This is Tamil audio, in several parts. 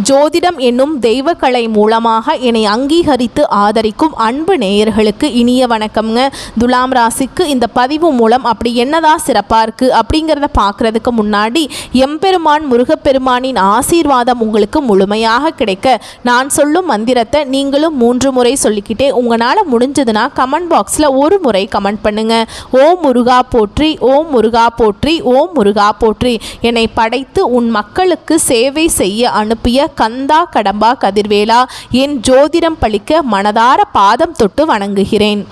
ஜோதிடம் என்னும் தெய்வக்கலை மூலமாக என்னை அங்கீகரித்து ஆதரிக்கும் அன்பு நேயர்களுக்கு இனிய வணக்கம்ங்க. துலாம் ராசிக்கு இந்த பதிவு மூலம் அப்படி என்னதான் சிறப்பாக இருக்குது அப்படிங்கிறத பார்க்குறதுக்கு முன்னாடி எம்பெருமான் முருகப்பெருமானின் ஆசீர்வாதம் உங்களுக்கு முழுமையாக கிடைக்க நான் சொல்லும் மந்திரத்தை நீங்களும் 3 முறை சொல்லிக்கிட்டே உங்களால் முடிஞ்சதுன்னா கமெண்ட் பாக்ஸில் ஒரு முறை கமெண்ட் பண்ணுங்க. ஓம் முருகா போற்றி, ஓம் முருகா போற்றி, ஓம் முருகா போற்றி. என்னை படைத்து உன் மக்களுக்கு சேவை செய்ய அனுப்பிய கந்தா கடம்பா கதிர்வேலா, என் ஜோதிடம் பழிக்க மனதார பாதம் தொட்டு வணங்குகிறேன்.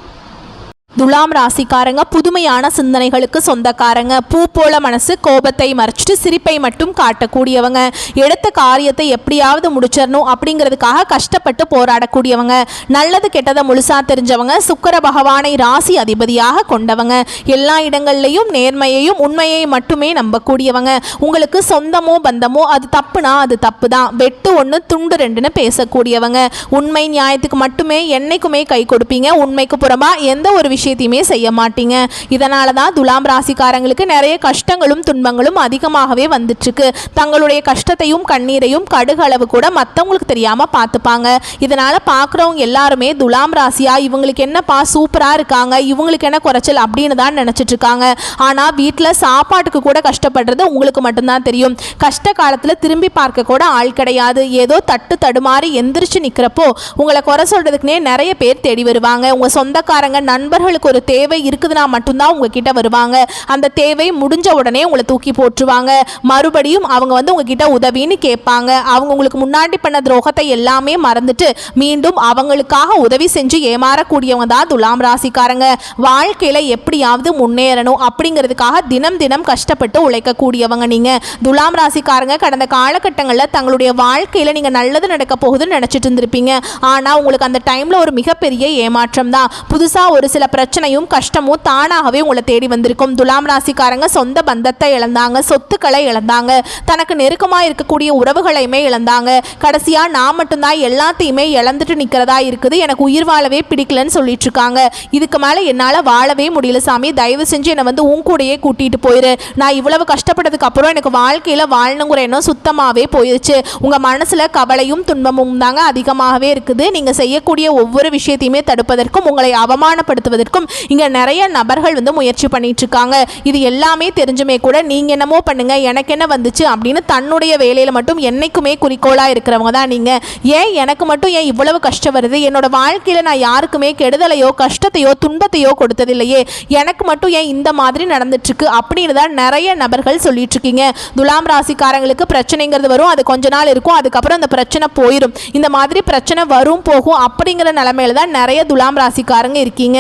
துலாம் ராசிக்காரங்க புதுமையான சிந்தனைகளுக்கு சொந்தக்காரங்க. பூ போல மனசு, கோபத்தை மறைச்சிட்டு சிரிப்பை மட்டும் காட்டக்கூடியவங்க. எடுத்த காரியத்தை எப்படியாவது முடிச்சிடணும் அப்படிங்கிறதுக்காக கஷ்டப்பட்டு போராடக்கூடியவங்க. நல்லது கெட்டதை முழுசா தெரிஞ்சவங்க. சுக்கிர பகவானை ராசி அதிபதியாக கொண்டவங்க. எல்லா இடங்கள்லையும் நேர்மையையும் உண்மையை மட்டுமே நம்பக்கூடியவங்க. உங்களுக்கு சொந்தமோ பந்தமோ அது தப்புனா அது தப்பு தான், வெட்டு 1 துண்டு 2ன்னு பேசக்கூடியவங்க. உண்மை நியாயத்துக்கு மட்டுமே என்னைக்குமே கை கொடுப்பீங்க. உண்மைக்கு புறமா எந்த ஒரு விஷயத்தையுமே செய்ய மாட்டீங்க. இதனால தான் துலாம் ராசிக்காரங்களுக்கு நிறைய கஷ்டங்களும் துன்பங்களும் அதிகமாகவே வந்துட்டுருக்கு. தங்களுடைய கஷ்டத்தையும் கண்ணீரையும் கடுகளவு கூட மற்றவங்களுக்கு தெரியாமல் பார்த்துப்பாங்க. இதனால் பார்க்குறவங்க எல்லாருமே துலாம் ராசியா இவங்களுக்கு என்னப்பா சூப்பராக இருக்காங்க, இவங்களுக்கு என்ன குறைச்சல் அப்படின்னு தான் நினச்சிட்டு இருக்காங்க. ஆனால் வீட்டில் சாப்பாட்டுக்கு கூட கஷ்டப்படுறது உங்களுக்கு மட்டும்தான் தெரியும். கஷ்ட காலத்தில் திரும்பி பார்க்க கூட ஆள் கிடையாது. ஏதோ தட்டு தடுமாறி எந்திரிச்சு நிற்கிறப்போ உங்களை குறை சொல்கிறதுக்குனே நிறைய பேர் தேடி வருவாங்க. உங்கள் சொந்தக்காரங்க நண்பர்களுக்கு ஒரு தேவை இருக்குதுன்னா மட்டும்தான் உங்ககிட்ட வருவாங்க. அந்த தேவை முடிஞ்ச உடனே உங்களை தூக்கி போட்டுருவாங்க. மறுபடியும் அவங்க உங்ககிட்ட உதவின்னு கேட்பாங்க. அவங்க உங்களுக்கு முன்னாடி பண்ண துரோகத்தை எல்லாமே மறந்துட்டு மீண்டும் அவங்களுக்காக உதவி செஞ்சு ஏமாறக்கூடியவங்க தான் துலாம் ராசிக்காரங்க. வாழ்க்கையில எப்படியாவது முன்னேறணும் அப்படிங்கிறதுக்காக தினம் தினம் கஷ்டப்பட்டு உழைக்கக்கூடியவங்க நீங்க. துலாம் ராசிக்காரங்க கடந்த காலகட்டங்களில் தங்களுடைய வாழ்க்கையில நீங்க நல்லது நடக்க போகுதுன்னு நினைச்சிட்டு இருந்திருப்பீங்க. ஆனா உங்களுக்கு அந்த டைம்ல ஒரு மிகப்பெரிய ஏமாற்றம் தான். புதுசா ஒரு சில பிரச்சனையும் கஷ்டமும் தானாகவே உங்களை தேடி வந்திருக்கும். துலாம் ராசிக்காரங்க சொந்த பந்தத்தை இழந்தாங்க, சொத்துக்களை இழந்தாங்க, தனக்கு நெருக்கமாக இருக்கக்கூடிய உறவுகளையுமே இழந்தாங்க. கடைசியா நான் மட்டும்தான் எல்லாத்தையுமே இழந்துட்டு நிற்கிறதா இருக்குது, எனக்கு உயிர் வாழவே பிடிக்கலன்னு சொல்லிட்டு இருக்காங்க. இதுக்கு மேலே என்னால் வாழவே முடியல சாமி, தயவு செஞ்சு என்னை உன் கூடையே கூட்டிட்டு போயிரு. நான் இவ்வளவு கஷ்டப்பட்டதுக்கு அப்புறம் எனக்கு வாழ்க்கையில் வாழணுங்கிற எண்ணம் சுத்தமாகவே போயிடுச்சு. உங்கள் மனசில் கவலையும் துன்பமும் தாங்க அதிகமாகவே இருக்குது. நீங்கள் செய்யக்கூடிய ஒவ்வொரு விஷயத்தையுமே தடுப்பதற்கும் உங்களை அவமானப்படுத்துவதற்கும் இங்க நிறைய நபர்கள் முயற்சி பண்ணிட்டு இருக்காங்க. இது எல்லாமே தெரிஞ்சுமே கூட நீங்க என்னமோ பண்ணுங்க, எனக்கு என்ன வந்துச்சு அப்படின்னு தன்னுடைய வேலையில மட்டும் என்னைக்குமே குறிக்கோளா இருக்கிறவங்க தான் நீங்க. ஏன் எனக்கு மட்டும் ஏன் இவ்வளவு கஷ்டம் வருது, என்னோட வாழ்க்கையில நான் யாருக்குமே கெடுதலையோ கஷ்டத்தையோ துன்பத்தையோ கொடுத்ததில்லையே, எனக்கு மட்டும் ஏன் இந்த மாதிரி நடந்துட்டு இருக்கு அப்படின்னு தான் நிறைய நபர்கள் சொல்லிட்டு இருக்கீங்க. துலாம் ராசிக்காரங்களுக்கு பிரச்சனைங்கிறது வரும், அது கொஞ்ச நாள் இருக்கும், அதுக்கப்புறம் அந்த பிரச்சனை போயிடும். இந்த மாதிரி பிரச்சனை வரும் போகும் அப்படிங்கிற நிலைமையில தான் நிறைய துலாம் ராசிக்காரங்க இருக்கீங்க.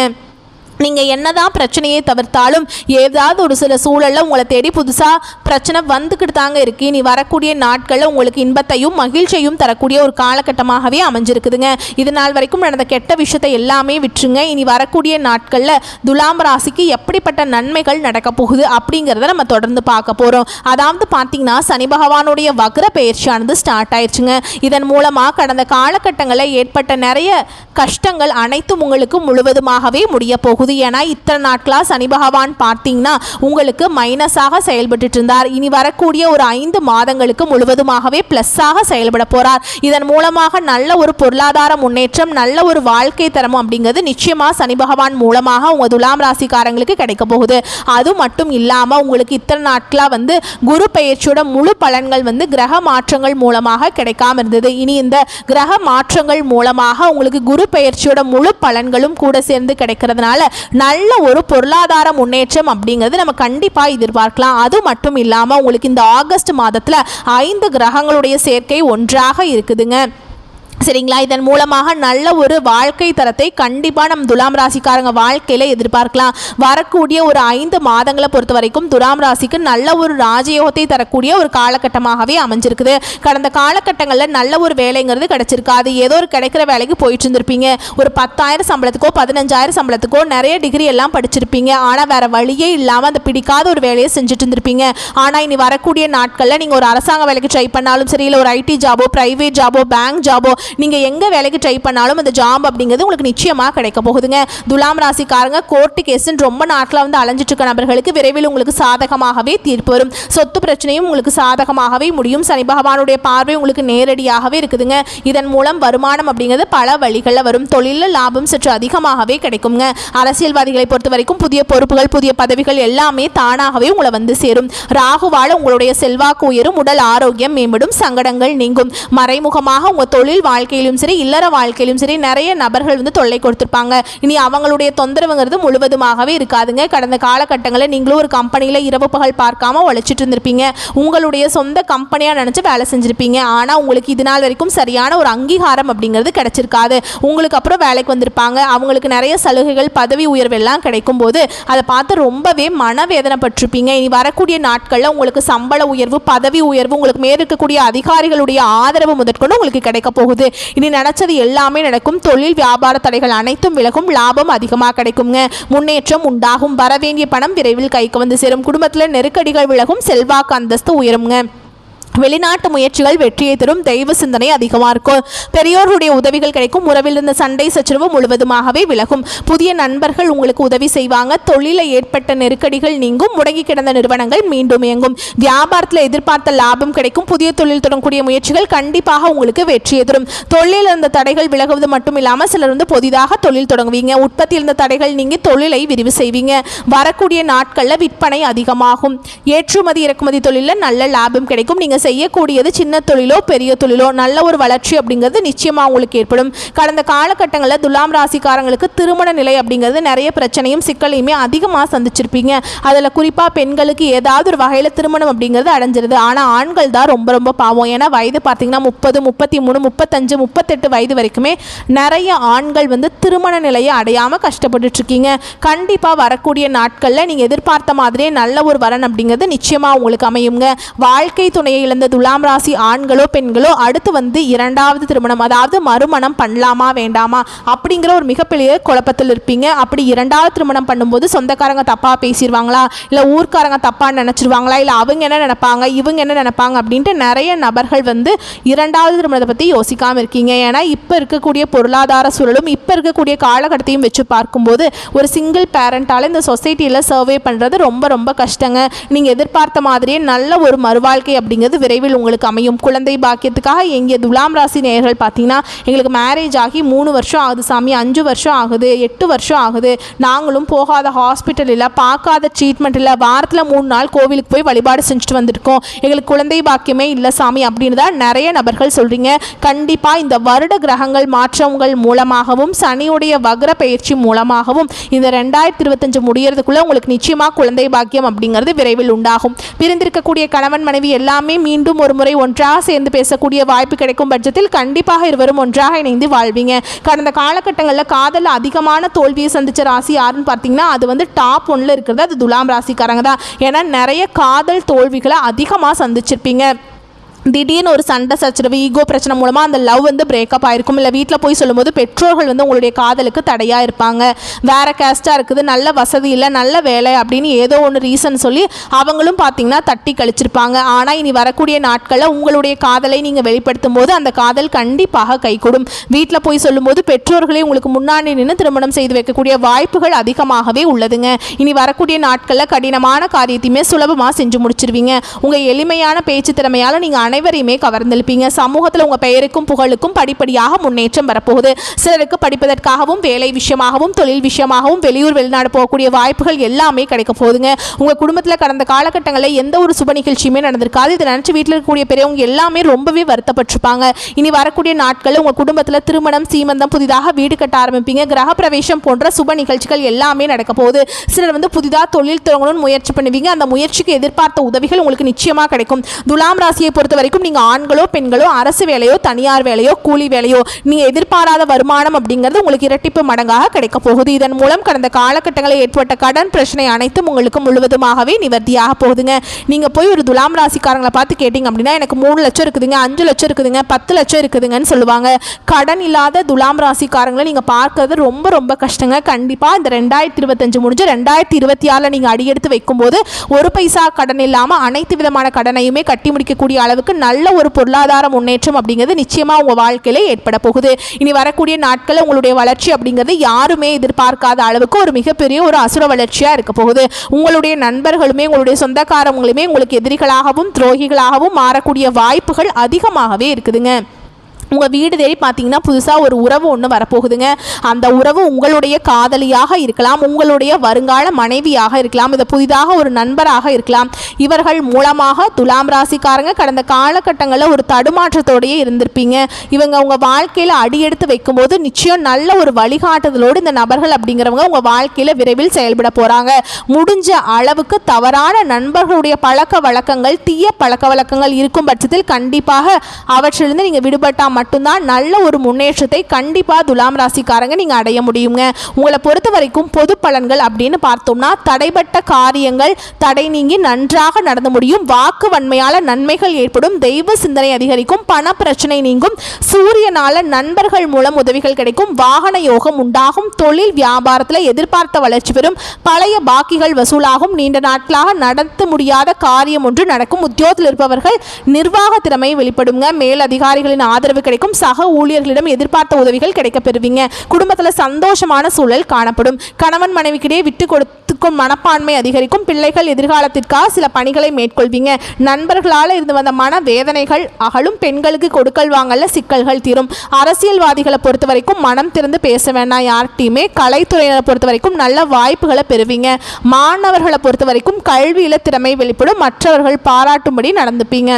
நீங்கள் என்னதான் பிரச்சனையை தவிர்த்தாலும் ஏதாவது ஒரு சில சூழலில் உங்களை தேடி புதுசாக பிரச்சனை வந்துக்கிட்டு தாங்க இருக்கு. நீ வரக்கூடிய நாட்களில் உங்களுக்கு இன்பத்தையும் மகிழ்ச்சியையும் தரக்கூடிய ஒரு காலகட்டமாகவே அமைஞ்சிருக்குதுங்க. இது நாள் வரைக்கும் நடந்த கெட்ட விஷயத்தை எல்லாமே விட்டுருங்க. இனி வரக்கூடிய நாட்களில் துலாம் ராசிக்கு எப்படிப்பட்ட நன்மைகள் நடக்க போகுது அப்படிங்கிறத நம்ம தொடர்ந்து பார்க்க போகிறோம். அதாவது பார்த்தீங்கன்னா சனி பகவானுடைய வக்ர பயிற்சியானது ஸ்டார்ட் ஆயிடுச்சுங்க. இதன் மூலமாக கடந்த காலகட்டங்களில் ஏற்பட்ட நிறைய கஷ்டங்கள் அனைத்தும் உங்களுக்கு முழுவதுமாகவே முடிய போகுது. ஏன்னா இத்தனை நாட்களா சனி பகவான் பார்த்தீங்கன்னா உங்களுக்கு மைனஸாக செயல்பட்டு இருந்தார். இனி வரக்கூடிய ஒரு 5 மாதங்களுக்கு முழுவதுமாகவே பிளஸ்ஸாக செயல்பட போறார். இதன் மூலமாக நல்ல ஒரு பொருளாதார முன்னேற்றம், நல்ல ஒரு வாழ்க்கை தரமும் அப்படிங்கிறது நிச்சயமா சனி பகவான் மூலமாக உங்க துலாம் ராசிக்காரங்களுக்கு கிடைக்க போகுது. அது மட்டும் இல்லாம உங்களுக்கு இத்தனை நாட்களா குரு பெயர்ச்சியோட முழு பலன்கள் கிரக மாற்றங்கள் மூலமாக கிடைக்காம இருந்தது. இனி இந்த கிரக மாற்றங்கள் மூலமாக உங்களுக்கு குரு பெயர்ச்சியோட முழு பலன்களும் கூட சேர்ந்து கிடைக்கிறதுனால நல்ல ஒரு பொருளாதார முன்னேற்றம் அப்படிங்கிறது நம்ம கண்டிப்பாக எதிர்பார்க்கலாம். அது மட்டும் இல்லாமல் உங்களுக்கு இந்த ஆகஸ்ட் மாதத்தில் 5 கிரகங்களுடைய சேர்க்கை ஒன்றாக இருக்குதுங்க. சரிங்களா? இதன் மூலமாக நல்ல ஒரு வாழ்க்கை தரத்தை கண்டிப்பாக நம்ம துலாம் ராசிக்காரங்க வாழ்க்கையில் எதிர்பார்க்கலாம். வரக்கூடிய ஒரு 5 மாதங்களை பொறுத்த வரைக்கும் துலாம் ராசிக்கு நல்ல ஒரு ராஜயோகத்தை தரக்கூடிய ஒரு காலகட்டமாகவே அமைஞ்சிருக்குது. கடந்த காலகட்டங்களில் நல்ல ஒரு வேலைங்கிறது கிடைச்சிருக்காது. ஏதோ ஒரு கிடைக்கிற வேலைக்கு போயிட்டு இருந்திருப்பீங்க. ஒரு 10,000 சம்பளத்துக்கோ 15,000 சம்பளத்துக்கோ நிறைய டிகிரி எல்லாம் படிச்சிருப்பீங்க. ஆனால் வேற வழியே இல்லாமல் அந்த பிடிக்காத ஒரு வேலையை செஞ்சுட்டு இருந்திருப்பீங்க. ஆனால் இனி வரக்கூடிய நாட்களில் நீங்கள் ஒரு அரசாங்க வேலைக்கு ட்ரை பண்ணாலும் சரி, இல்லை ஒரு ஐடி ஜாபோ, பிரைவேட் ஜாபோ, பேங்க் ஜாபோ, நீங்கள் எங்கே வேலைக்கு ட்ரை பண்ணாலும் அந்த ஜாப் அப்படிங்கிறது உங்களுக்கு நிச்சயமாக கிடைக்க போகுதுங்க. துலாம் ராசிக்காரங்க கோர்ட்டு கேஸுன்னு ரொம்ப நாட்டில் வந்து அலைஞ்சிட்டு இருக்க நபர்களுக்கு விரைவில் உங்களுக்கு சாதகமாகவே தீர்ப்பு வரும். சொத்து பிரச்சனையும் உங்களுக்கு சாதகமாகவே முடியும். சனி பகவானுடைய பார்வை உங்களுக்கு நேரடியாகவே இருக்குதுங்க. இதன் மூலம் வருமானம் அப்படிங்கிறது பல வழிகளில் வரும். தொழிலில் லாபம் சற்று அதிகமாகவே கிடைக்குங்க. அரசியல்வாதிகளை பொறுத்த வரைக்கும் புதிய பொறுப்புகள், புதிய பதவிகள் எல்லாமே தானாகவே உங்களை வந்து சேரும். ராகுவால உங்களுடைய செல்வாக்கு உயரும், உடல் ஆரோக்கியம் மேம்படும், சங்கடங்கள் நீங்கும். மறைமுகமாக உங்கள் தொழில் வாழ்க்கையிலும் சரி, இல்லற வாழ்க்கையிலும் சரி நிறைய நபர்கள் வந்து தொல்லை கொடுத்துருப்பாங்க. இனி அவங்களுடைய தொந்தரவுங்கிறது முழுவதுமாகவே இருக்காதுங்க. கடந்த காலகட்டங்களில் நீங்களும் ஒரு கம்பெனியில் இரவு பகல் பார்க்காம உழைச்சிட்டு இருந்திருப்பீங்க. உங்களுடைய சொந்த கம்பெனியாக நினச்சி வேலை செஞ்சுருப்பீங்க. ஆனால் உங்களுக்கு இது நாள் வரைக்கும் சரியான ஒரு அங்கீகாரம் அப்படிங்கிறது கிடைச்சிருக்காது. உங்களுக்கு அப்புறம் வேலைக்கு வந்திருப்பாங்க. அவங்களுக்கு நிறைய சலுகைகள், பதவி உயர்வு எல்லாம் கிடைக்கும் போது அதை பார்த்து ரொம்பவே மனவேதனைப்பட்டிருப்பீங்க. இனி வரக்கூடிய நாட்களில் உங்களுக்கு சம்பள உயர்வு, பதவி உயர்வு, உங்களுக்கு மேல் இருக்கக்கூடிய அதிகாரிகளுடைய ஆதரவு முதற்கொண்டு உங்களுக்கு கிடைக்க போகுது. இனி நினைச்சது எல்லாமே நடக்கும். தொழில் வியாபார தடைகள் அனைத்தும் விலகும். லாபம் அதிகமாக கிடைக்குங்க. முன்னேற்றம் உண்டாகும். வரவேண்டிய பணம் விரைவில் கைக்கு வந்து சேரும். குடும்பத்தில் நெருக்கடிகள் விலகும். செல்வாக்கு அந்தஸ்து உயருங்க. வெளிநாட்டு முயற்சிகள் வெற்றியை தரும். தெய்வ சிந்தனை அதிகமாக இருக்கும். பெரியோர்களுடைய உதவிகள் கிடைக்கும். உறவில் இருந்த சண்டை சச்சரவு முழுவதுமாகவே விலகும். புதிய நண்பர்கள் உங்களுக்கு உதவி செய்வாங்க. தொழிலில் ஏற்பட்ட நெருக்கடிகள் நீங்கும். முடங்கி கிடந்த நிறுவனங்கள் மீண்டும் இயங்கும். வியாபாரத்தில் எதிர்பார்த்த லாபம் கிடைக்கும். புதிய தொழில் தொடங்கக்கூடிய முயற்சிகள் கண்டிப்பாக உங்களுக்கு வெற்றியை தரும். தொழிலில் இருந்த தடைகள் விலகுவது மட்டும் இல்லாமல் சிலர் வந்து புதிதாக தொழில் தொடங்குவீங்க. உற்பத்தியில் இருந்த தடைகள் நீங்கி தொழிலை விரிவு செய்வீங்க. வரக்கூடிய நாட்களில் விற்பனை அதிகமாகும். ஏற்றுமதி இறக்குமதி தொழிலில் நல்ல லாபம் கிடைக்கும். நீங்கள் செய்யக்கூடியது சின்ன தொழிலோ பெரிய தொழிலோ நல்ல ஒரு வளர்ச்சி அப்படிங்கிறது நிச்சயமாக உங்களுக்கு ஏற்படும். கடந்த காலகட்டங்களில் துலாம் ராசிக்காரங்களுக்கு திருமண நிலை அப்படிங்கிறது நிறைய பிரச்சனையும் சிக்கலையுமே அதிகமாக சந்திச்சிருப்பீங்க. அதில் குறிப்பாக பெண்களுக்கு ஏதாவது ஒரு வகையில் திருமணம் அப்படிங்கிறது அடைஞ்சிருது. ஆனால் ஆண்கள் தான் ரொம்ப ரொம்ப பாவம். ஏன்னா வயது பார்த்தீங்கன்னா 30, 33, 35, 38 வயது வரைக்குமே நிறைய ஆண்கள் வந்து திருமண நிலையை அடையாமல் கஷ்டப்பட்டுட்டு இருக்கீங்க. கண்டிப்பாக வரக்கூடிய நாட்களில் நீங்கள் எதிர்பார்த்த மாதிரியே நல்ல ஒரு வரன் அப்படிங்கிறது நிச்சயமாக உங்களுக்கு அமையுங்க. வாழ்க்கை துணையை இழந்த துலாம் ராசி ஆண்களோ பெண்களோ அடுத்து வந்து இரண்டாவது திருமணம், அதாவது மறுமணம் பண்ணலாமா வேண்டாமா அப்படிங்கிற ஒரு மிகப்பெரிய குழப்பத்தில் இருப்பீங்க. அப்படி இரண்டாவது திருமணம் பண்ணும்போது சொந்தக்காரங்க தப்பா பேசிடுவாங்களா, இல்லை ஊர்க்காரங்க தப்பா நினைச்சிருவாங்களா, இல்லை அவங்க என்ன நினைப்பாங்க, இவங்க என்ன நினைப்பாங்க அப்படின்ட்டு நிறைய நபர்கள் வந்து இரண்டாவது திருமணத்தை பற்றி யோசிக்காமல் இருக்கீங்க. ஏன்னா இப்போ இருக்கக்கூடிய பொருளாதார சூழலும் இப்போ இருக்கக்கூடிய காலகட்டத்தையும் வச்சு பார்க்கும்போது ஒரு சிங்கிள் பேரண்டால் இந்த சொசைட்டியில் சர்வே பண்ணுறது ரொம்ப ரொம்ப கஷ்டங்க. நீங்கள் எதிர்பார்த்த மாதிரியே நல்ல ஒரு மறுவாழ்க்கை அப்படிங்கிறது விரைவில் உங்களுக்கு அமையும். குழந்தை பாக்கியத்துக்காக எங்கே துலாம் ராசி நேயர்கள் பார்த்தீங்கன்னா எங்களுக்கு மேரேஜ் ஆகி 3 வருஷம் ஆகுது சாமி, 5 வருஷம் ஆகுது, 8 வருஷம் ஆகுது, நாங்களும் போகாத ஹாஸ்பிட்டல் இல்லை, பார்க்காத ட்ரீட்மெண்ட் இல்லை, வாரத்தில் 3 நாள் கோவிலுக்கு போய் வழிபாடு செஞ்சுட்டு வந்திருக்கோம், எங்களுக்கு குழந்தை பாக்கியமே இல்லை சாமி அப்படின்னு தான் நிறைய நபர்கள் சொல்கிறீங்க. கண்டிப்பாக இந்த வருட கிரகங்கள் மாற்றங்கள் மூலமாகவும் சனியுடைய வக்ர பயிற்சி மூலமாகவும் இந்த 2025 முடியறதுக்குள்ளே உங்களுக்கு நிச்சயமாக குழந்தை பாக்கியம் அப்படிங்கிறது விரைவில் உண்டாகும். பிரிந்திருக்கக்கூடிய கணவன் மனைவி எல்லாமே மீண்டும் ஒரு முறை ஒன்றாக சேர்ந்து பேசக்கூடிய வாய்ப்பு கிடைக்கும் பட்சத்தில் கண்டிப்பாக இருவரும் ஒன்றாக இணைந்து வாழ்வீங்க. கடந்த காலகட்டங்களில் காதல் அதிகமான தோல்வியை சந்திச்ச ராசி யாருன்னு பார்த்தீங்கன்னா அது வந்து டாப் 1ல் இருக்கிறது அது துலாம் ராசிக்காரங்க தான். ஏன்னா நிறைய காதல் தோல்விகளை அதிகமாக சந்திச்சிருப்பீங்க. திடீர்னு ஒரு சண்டை சச்சரவு, ஈகோ பிரச்சனை மூலமாக அந்த லவ் வந்து பிரேக்கப் ஆகிருக்கும். இல்லை வீட்டில் போய் சொல்லும்போது பெற்றோர்கள் வந்து உங்களுடைய காதலுக்கு தடையாக இருப்பாங்க. வேறு கேஸ்ட்டாக இருக்குது, நல்ல வசதி இல்லை, நல்ல வேலை அப்படின்னு ஏதோ ஒன்று ரீசன் சொல்லி அவங்களும் பார்த்தீங்கன்னா தட்டி கழிச்சிருப்பாங்க. ஆனால் இனி வரக்கூடிய நாட்களில் உங்களுடைய காதலை நீங்கள் வெளிப்படுத்தும் போது அந்த காதல் கண்டிப்பாக கைகூடும். வீட்டில் போய் சொல்லும்போது பெற்றோர்களே உங்களுக்கு முன்னாடி நின்று திருமணம் செய்து வைக்கக்கூடிய வாய்ப்புகள் அதிகமாகவே உள்ளதுங்க. இனி வரக்கூடிய நாட்களில் கடினமான காரியத்தையுமே சுலபமாக செஞ்சு முடிச்சிருவீங்க. உங்கள் எளிமையான பேச்சு திறமையால் நீங்கள் அனைவரையுமே கவர்ந்திருப்பீங்க. சமூகத்தில் உங்கள் பெயருக்கும் புகழுக்கும் படிப்படியாக முன்னேற்றம் வரப்போகுது. சிலருக்கு படிப்பதற்காகவும் வேலை விஷயமாகவும் தொழில் விஷயமாகவும் வெளியூர் வெளிநாடு போகக்கூடிய வாய்ப்புகள் எல்லாமே கிடைக்க போகுதுங்க. உங்கள் குடும்பத்தில் கடந்த காலகட்டங்களில் எந்த ஒரு சுப நிகழ்ச்சியுமே நடந்திருக்காது. இதை நினச்சி வீட்டில் இருக்கக்கூடிய பெரியவங்க எல்லாமே ரொம்பவே வருத்தப்பட்டிருப்பாங்க. இனி வரக்கூடிய நாட்களில் உங்கள் குடும்பத்தில் திருமணம், சீமந்தம், புதிதாக வீடு கட்ட ஆரம்பிப்பீங்க. கிரக பிரவேசம் போன்ற சுப நிகழ்ச்சிகள் எல்லாமே நடக்க போகுது. சிலர் வந்து புதிதாக தொழில் தொடங்கணும்னு முயற்சி பண்ணுவீங்க. அந்த முயற்சிக்கு எதிர்பார்த்த உதவிகள் உங்களுக்கு நிச்சயமாக கிடைக்கும். துலாம் ராசியை பொறுத்த வரைக்கும் நீங்க ஆண்களோ பெண்களோ அரசு வேலையோ தனியார் வேலையோ கூலி வேலையோ நீங்க எதிர்பாராத வருமானம் அப்படிங்கிறது உங்களுக்கு இரட்டிப்பு மடங்காக கிடைக்க போகுது. இதன் மூலம் கடந்த காலகட்டங்களில் ஏற்பட்ட கடன் பிரச்சனை அனைத்தும் உங்களுக்கு முழுவதுமாகவே நிவர்த்தியாக போகுதுங்க. நீங்க போய் ஒரு துலாம் ராசிக்காரங்களை பார்த்து கேட்டீங்க அப்படின்னா எனக்கு 3 லட்சம் இருக்குதுங்க, 5 லட்சம் இருக்குதுங்க, 10 லட்சம் இருக்குதுங்கன்னு சொல்லுவாங்க. கடன் இல்லாத துலாம் ராசிக்காரங்களை நீங்க பார்க்கறது ரொம்ப ரொம்ப கஷ்டங்க. கண்டிப்பா இந்த 2025 முடிஞ்சு 2026 நீங்க அடியெடுத்து வைக்கும்போது ஒரு பைசா கடன் இல்லாம அனைத்து விதமான கடனையுமே கட்டி முடிக்கக்கூடிய அளவுக்கு நல்ல ஒரு பொருளாதார முன்னேற்றம் அப்படிங்கிறது நிச்சயமாக உங்கள் வாழ்க்கையில் ஏற்பட போகுது. இனி வரக்கூடிய நாட்களில் உங்களுடைய வளர்ச்சி அப்படிங்கிறது யாருமே எதிர்பார்க்காத அளவுக்கு ஒரு மிகப்பெரிய ஒரு அசுர வளர்ச்சியாக இருக்க போகுது. உங்களுடைய நண்பர்களுமே உங்களுடைய சொந்தக்காரங்களுமே உங்களுக்கு எதிரிகளாகவும் துரோகிகளாகவும் மாறக்கூடிய வாய்ப்புகள் அதிகமாகவே இருக்குதுங்க. உங்கள் வீடு தேடி பார்த்தீங்கன்னா புதுசாக ஒரு உறவு ஒன்று வரப்போகுதுங்க. அந்த உறவு உங்களுடைய காதலியாக இருக்கலாம், உங்களுடைய வருங்கால மனைவியாக இருக்கலாம், இது புதிதாக ஒரு நண்பராக இருக்கலாம். இவர்கள் மூலமாக துலாம் ராசிக்காரங்க கடந்த காலகட்டங்களில் ஒரு தடுமாற்றத்தோடையே இருந்திருப்பீங்க. இவங்க உங்கள் வாழ்க்கையில் அடியெடுத்து வைக்கும்போது நிச்சயம் நல்ல ஒரு வழிகாட்டுதலோடு இந்த நபர்கள் அப்படிங்கிறவங்க உங்கள் வாழ்க்கையில் விரைவில் செயல்பட போகிறாங்க. முடிஞ்ச அளவுக்கு தவறான நண்பர்களுடைய பழக்க வழக்கங்கள், தீய பழக்க வழக்கங்கள் இருக்கும் பட்சத்தில் கண்டிப்பாக அவற்றிலிருந்து நீங்கள் விடுபட்டால் மட்டும்தான் நல்ல ஒரு முன்னேற்றத்தை கண்டிப்பாக துலாம் ராசிக்காரங்க நீங்கள் அடைய முடியுங்க. உங்களை பொறுத்த வரைக்கும் பொது பலன்கள் அப்படின்னு பார்த்தோம்னா தடைப்பட்ட காரியங்கள் தடை நீங்கி நன்றாக நடந்து முடியும். வாக்கு வன்மையால் நன்மைகள் ஏற்படும், தெய்வ சிந்தனை அதிகரிக்கும், பண பிரச்சனை நீங்கும், சூரியனால நண்பர்கள் மூலம் உதவிகள் கிடைக்கும், வாகன யோகம் உண்டாகும், தொழில் வியாபாரத்தில் எதிர்பார்த்த வளர்ச்சி பெறும், பழைய பாக்கிகள் வசூலாகும், நீண்ட நாட்களாக நடத்த முடியாத காரியம் ஒன்று நடக்கும், உத்தியோகத்தில் இருப்பவர்கள் நிர்வாக திறமை வெளிப்படுங்க, மேல் அதிகாரிகளின் ஆதரவு கிடைக்கும், சக ஊழியர்களிடம் எதிர்பார்த்த உதவிகள் கிடைக்க பெறுவீங்க. குடும்பத்தில் சந்தோஷமான சூழல் காணப்படும். கணவன் மனைவிக்கிடையே விட்டு கொடுத்துக்கும் மனப்பான்மை அதிகரிக்கும். பிள்ளைகள் எதிர்காலத்திற்காக சில பணிகளை மேற்கொள்வீங்க. நண்பர்களால் இருந்து வந்த மன வேதனைகள் அகலும். பெண்களுக்கு கொடுக்கல் வாங்கல சிக்கல்கள் தீரும். அரசியல்வாதிகளை பொறுத்த வரைக்கும் மனம் திறந்து பேச வேண்டாம் யார்கிட்டையுமே. கலைத்துறையினரை பொறுத்த வரைக்கும் நல்ல வாய்ப்புகளை பெறுவீங்க. மாணவர்களை பொறுத்த வரைக்கும் கல்வியில திறமை வெளிப்படும், மற்றவர்கள் பாராட்டும்படி நடந்துப்பீங்க.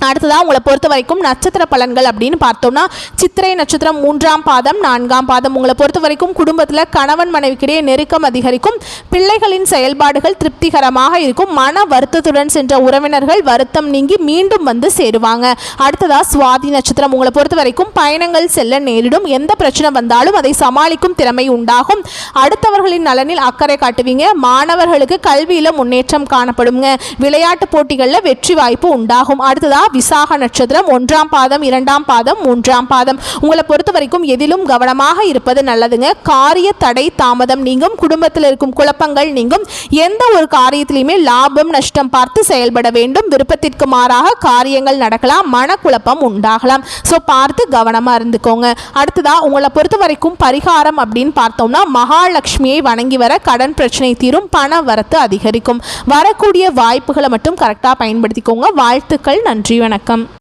அடுத்ததாக உங்களை பொறுத்த வரைக்கும் நட்சத்திர பலன்கள் அப்படின்னு பார்த்தோம்னா சித்திரை நட்சத்திரம் 3ஆம் பாதம் 4ஆம் பாதம். உங்களை பொறுத்த வரைக்கும் குடும்பத்தில் கணவன் மனைவிக்கிடையே நெருக்கம் அதிகரிக்கும். பிள்ளைகளின் செயல்பாடுகள் திருப்திகரமாக இருக்கும். மன வருத்தத்துடன் சென்ற உறவினர்கள் வருத்தம் நீங்கி மீண்டும் வந்து சேருவாங்க. அடுத்ததாக சுவாதி நட்சத்திரம். உங்களை பொறுத்த வரைக்கும் பயணங்கள் செல்ல நேரிடும். எந்த பிரச்சனை வந்தாலும் அதை சமாளிக்கும் திறமை உண்டாகும். அடுத்தவர்களின் நலனில் அக்கறை காட்டுவீங்க. மாணவர்களுக்கு கல்வியில் முன்னேற்றம் காணப்படுங்க. விளையாட்டு போட்டிகளில் வெற்றி வாய்ப்பு உண்டாகும். அடுத்ததாக விசாக நட்சத்திரம் 1ஆம் பாதம் 2ஆம் பாதம் 3ஆம் பாதம். உங்களை பொறுத்த வரைக்கும் எதிலும் கவனமாக இருப்பது நல்லதுங்க. காரிய தடை தாமதம் நீங்கும். குடும்பத்தில் இருக்கும் குழப்பங்கள் நீங்கும். எந்த ஒரு காரியத்திலையுமே லாபம் நஷ்டம் பார்த்து செயல்பட வேண்டும். விருப்பத்திற்கு மாறாக காரியங்கள் நடக்கலாம், மனக்குழப்பம் உண்டாகலாம். ஸோ பார்த்து கவனமாக இருந்துக்கோங்க. அடுத்ததா உங்களை பொறுத்த வரைக்கும் பரிகாரம் அப்படின்னு பார்த்தோம்னா மகாலட்சுமியை வணங்கி வர கடன் பிரச்சனை தீரும், பண வரத்து அதிகரிக்கும். வரக்கூடிய வாய்ப்புகளை மட்டும் கரெக்டாக பயன்படுத்திக்கோங்க. வாழ்த்துக்கள், நன்றி, வணக்கம்.